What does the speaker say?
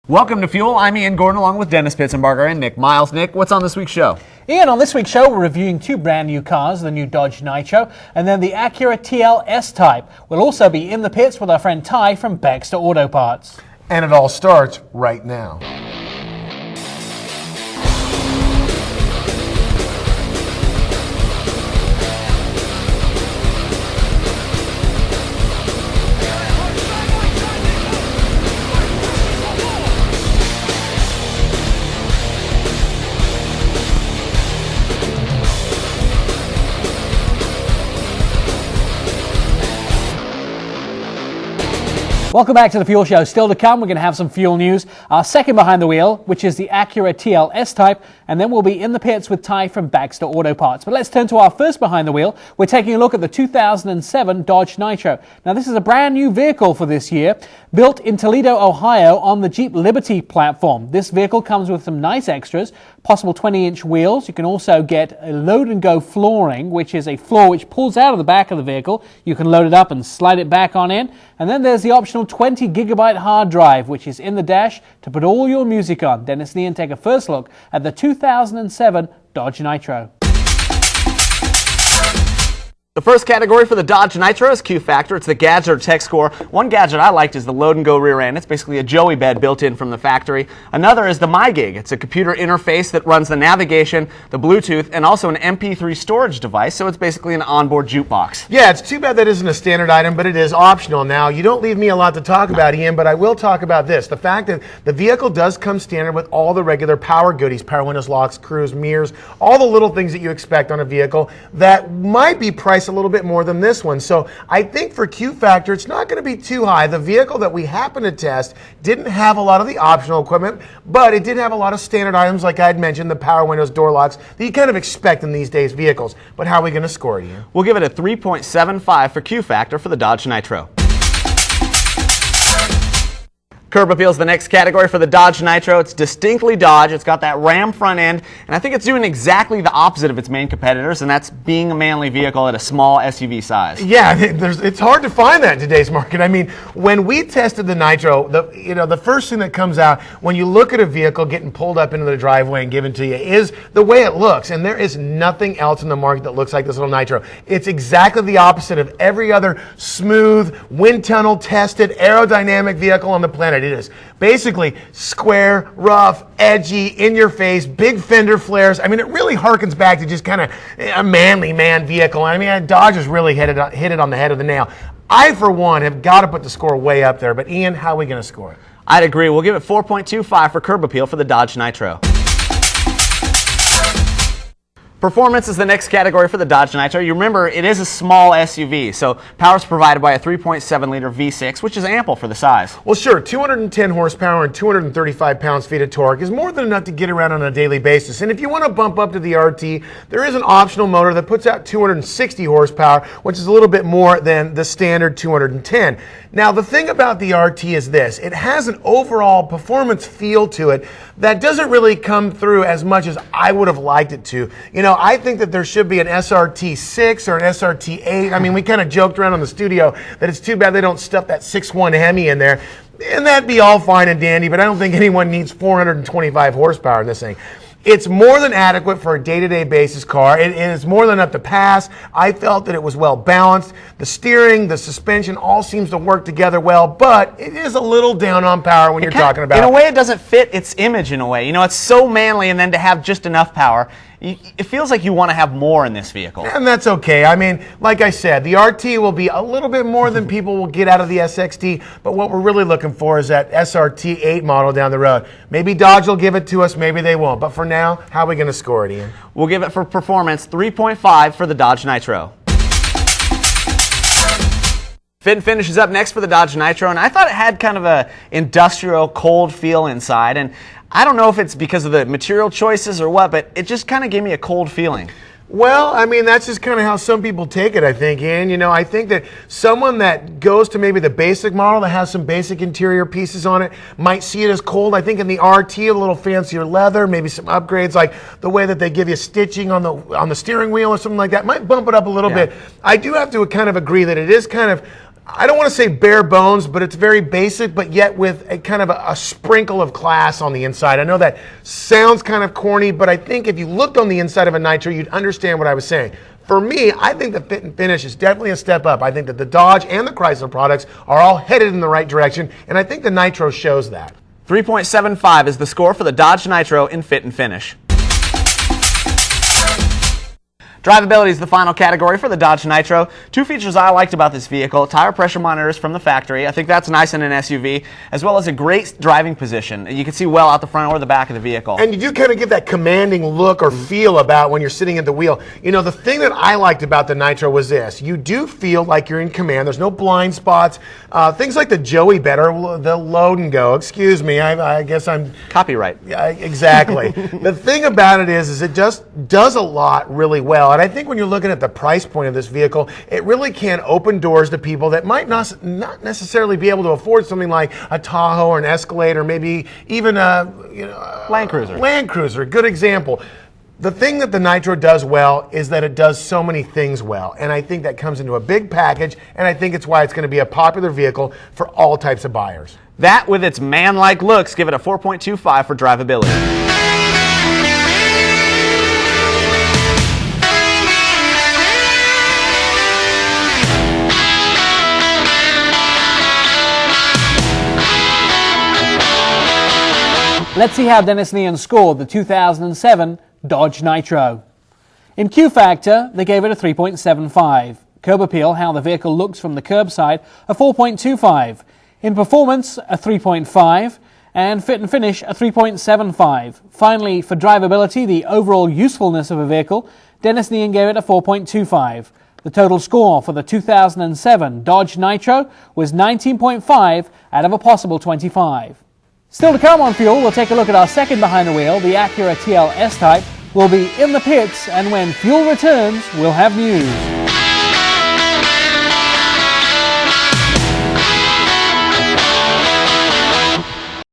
Welcome to Fuel. I'm Ian Gordon along with Dennis Pitzenbarger and Nick Miles. Nick, what's on this week's show? Ian, on this week's show, we're reviewing two brand new cars, the new Dodge Nitro and then the Acura TL S-Type. We'll also be in the pits with our friend Ty from Baxter Auto Parts. And it all starts right now. Welcome back to the Fuel Show. Still to come, we're going to have some fuel news. Our second behind the wheel, which is the Acura TL S-Type, and then we'll be in the pits with Ty from Baxter Auto Parts. But let's turn to our first behind the wheel. We're taking a look at the 2007 Dodge Nitro. Now, this is a brand new vehicle for this year, built in Toledo, Ohio on the Jeep Liberty platform. This vehicle comes with some nice extras, possible 20-inch wheels. You can also get a load-and-go flooring, which is a floor which pulls out of the back of the vehicle. You can load it up and slide it back on in. And then there's the optional 20-gigabyte hard drive, which is in the dash to put all your music on. Dennis and Ian take a first look at the 2007 Dodge Nitro. The first category for the Dodge Nitro is Q Factor. It's the gadget or tech score. One gadget I liked is the load and go rear end. It's basically a Joey bed built in from the factory. Another is the MyGig. It's a computer interface that runs the navigation, the Bluetooth, and also an MP3 storage device. So it's basically an onboard jukebox. Yeah, it's too bad that isn't a standard item, but it is optional. Now, you don't leave me a lot to talk about, Ian, but I will talk about this. The fact that the vehicle does come standard with all the regular power goodies, power windows, locks, cruise, mirrors, all the little things that you expect on a vehicle that might be priced a little bit more than this one. So I think for Q Factor, it's not going to be too high. The vehicle that we happened to test didn't have a lot of the optional equipment, but it did have a lot of standard items, like I had mentioned, the power windows, door locks, that you kind of expect in these days vehicles. But how are we going to score it, Ian? We'll give it a 3.75 for Q Factor for the Dodge Nitro. Curb appeal is the next category for the Dodge Nitro. It's distinctly Dodge. It's got that Ram front end, and I think it's doing exactly the opposite of its main competitors, and that's being a manly vehicle at a small SUV size. Yeah, it's hard to find that in today's market. I mean, when we tested the Nitro, the first thing that comes out when you look at a vehicle getting pulled up into the driveway and given to you is the way it looks, and there is nothing else in the market that looks like this little Nitro. It's exactly the opposite of every other smooth, wind tunnel tested, aerodynamic vehicle on the planet. It is basically square, rough, edgy, in your face, big fender flares. I mean, it really harkens back to just kind of a manly man vehicle. I mean, Dodge has really hit it on the head of the nail. I, for one, have got to put the score way up there. But Ian, how are we going to score it? I'd agree. We'll give it 4.25 for curb appeal for the Dodge Nitro. Performance is the next category for the Dodge Nitro. You remember, it is a small SUV, so power is provided by a 3.7-liter V6, which is ample for the size. Well, sure, 210 horsepower and 235 pounds-feet of torque is more than enough to get around on a daily basis. And if you want to bump up to the RT, there is an optional motor that puts out 260 horsepower, which is a little bit more than the standard 210. Now, the thing about the RT is this. It has an overall performance feel to it that doesn't really come through as much as I would have liked it to. You know, I think that there should be an SRT6 or an SRT8. I mean, we kind of joked around in the studio that it's too bad they don't stuff that 6.1 Hemi in there. And that'd be all fine and dandy, but I don't think anyone needs 425 horsepower in this thing. It's more than adequate for a day-to-day basis car. It is more than enough to pass. I felt that it was well balanced. The steering, the suspension, all seems to work together well, but it is a little down on power when you're talking about. In a way, it doesn't fit its image in a way. You know, it's so manly, and then to have just enough power, it feels like you want to have more in this vehicle. And that's okay. I mean, like I said, the RT will be a little bit more than people will get out of the SXT, but what we're really looking for is that SRT8 model down the road. Maybe Dodge will give it to us, maybe they won't. But for now, how are we going to score it, Ian? We'll give it for performance 3.5 for the Dodge Nitro. Fit and Finish is up next for the Dodge Nitro, and I thought it had kind of a industrial, cold feel inside, and I don't know if it's because of the material choices or what, but it just kind of gave me a cold feeling. Well, I mean, that's just kind of how some people take it, I think, Ian. You know, I think that someone that goes to maybe the basic model that has some basic interior pieces on it might see it as cold. I think in the RT, a little fancier leather, maybe some upgrades like the way that they give you stitching on the steering wheel or something like that might bump it up a little bit. I do have to kind of agree that it is kind of I don't want to say bare bones, but it's very basic, but yet with a kind of a sprinkle of class on the inside. I know that sounds kind of corny, but I think if you looked on the inside of a Nitro, you'd understand what I was saying. For me, I think the fit and finish is definitely a step up. I think that the Dodge and the Chrysler products are all headed in the right direction, and I think the Nitro shows that. 3.75 is the score for the Dodge Nitro in fit and finish. Drivability is the final category for the Dodge Nitro. Two features I liked about this vehicle: tire pressure monitors from the factory. I think that's nice in an SUV, as well as a great driving position. You can see well out the front or the back of the vehicle. And you do kind of get that commanding look or feel about when you're sitting at the wheel. You know, the thing that I liked about the Nitro was this. You do feel like you're in command. There's no blind spots. Things like the Joey bed or the load and go. Excuse me, I guess I'm... Copyright. Yeah, exactly. The thing about it is it just does a lot really well. And I think when you're looking at the price point of this vehicle, it really can open doors to people that might not necessarily be able to afford something like a Tahoe or an Escalade or maybe even a Land Cruiser. Land Cruiser, good example. The thing that the Nitro does well is that it does so many things well, and I think that comes into a big package, and I think it's why it's going to be a popular vehicle for all types of buyers. That, with its man-like looks, give it a 4.25 for drivability. Let's see how Dennis Neon scored the 2007 Dodge Nitro. In Q Factor, they gave it a 3.75. Curb appeal, how the vehicle looks from the curbside, a 4.25. In performance, a 3.5. And fit and finish, a 3.75. Finally, for drivability, the overall usefulness of a vehicle, Dennis Neon gave it a 4.25. The total score for the 2007 Dodge Nitro was 19.5 out of a possible 25. Still to come on Fuel, we'll take a look at our second behind the wheel, the Acura TL S-Type. We'll be in the pits, and when Fuel returns, we'll have news.